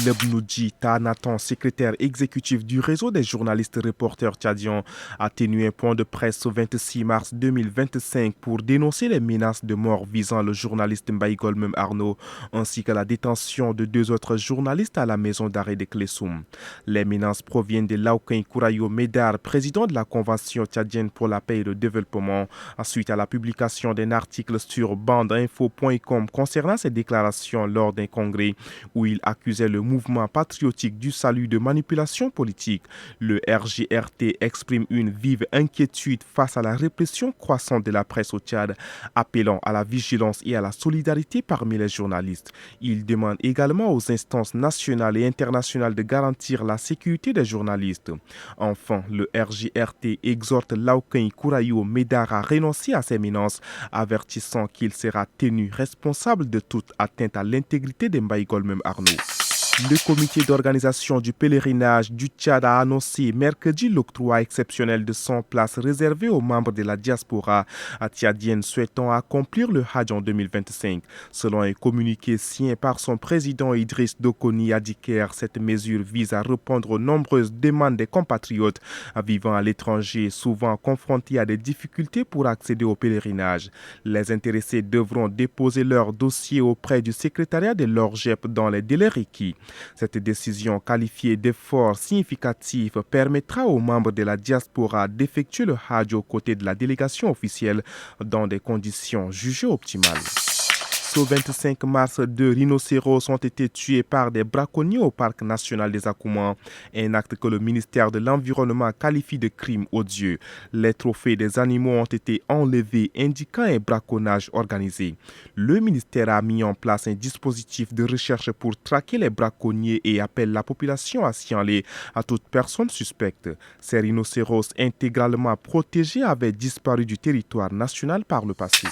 Lebnoudji Tanatan, secrétaire exécutif du réseau des journalistes reporters tchadiens, a tenu un point de presse au 26 mars 2025 pour dénoncer les menaces de mort visant le journaliste Mbaye Golmem Arnaud ainsi que la détention de deux autres journalistes à la maison d'arrêt de Klessoum. Les menaces proviennent de Laoukain Kourayo Médar, président de la Convention tchadienne pour la paix et le développement, suite à la publication d'un article sur bandeinfo.com concernant ses déclarations lors d'un congrès où il accusait le mouvement patriotique du salut de manipulation politique. Le RJRT exprime une vive inquiétude face à la répression croissante de la presse au Tchad, appelant à la vigilance et à la solidarité parmi les journalistes. Il demande également aux instances nationales et internationales de garantir la sécurité des journalistes. Enfin, le RJRT exhorte Laoukain Kourayo Médar à renoncer à ces menaces, avertissant qu'il sera tenu responsable de toute atteinte à l'intégrité de Mbaye Golmem Arnaud. Le comité d'organisation du pèlerinage du Tchad a annoncé mercredi l'octroi exceptionnel de 100 places réservées aux membres de la diaspora tchadienne souhaitant accomplir le Hajj en 2025. Selon un communiqué signé par son président Idriss Dokoni Adiker, cette mesure vise à répondre aux nombreuses demandes des compatriotes vivant à l'étranger, souvent confrontés à des difficultés pour accéder au pèlerinage. Les intéressés devront déposer leur dossier auprès du secrétariat de l'ORGEP dans les délais requis. Cette décision qualifiée d'effort significatif permettra aux membres de la diaspora d'effectuer le Hajj aux côtés de la délégation officielle dans des conditions jugées optimales. Ce 25 mars, 2 rhinocéros ont été tués par des braconniers au parc national des Akoumans, un acte que le ministère de l'Environnement qualifie de crime odieux. Les trophées des animaux ont été enlevés, indiquant un braconnage organisé. Le ministère a mis en place un dispositif de recherche pour traquer les braconniers et appelle la population à signaler à toute personne suspecte. Ces rhinocéros intégralement protégés avaient disparu du territoire national par le passé.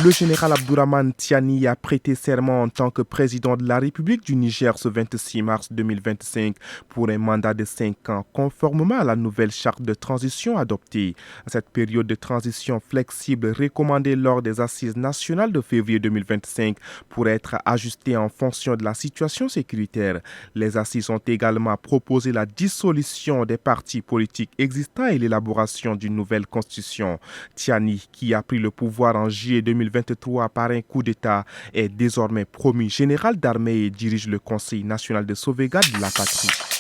Le général Abdourahmane Tiani a prêté serment en tant que président de la République du Niger ce 26 mars 2025 pour un mandat de 5 ans, conformément à la nouvelle charte de transition adoptée. Cette période de transition flexible recommandée lors des assises nationales de février 2025 pourrait être ajustée en fonction de la situation sécuritaire. Les assises ont également proposé la dissolution des partis politiques existants et l'élaboration d'une nouvelle constitution. Tiani, qui a pris le pouvoir en juillet 2023 par un coup d'État, est désormais promu général d'armée et dirige le Conseil national de sauvegarde de la patrie.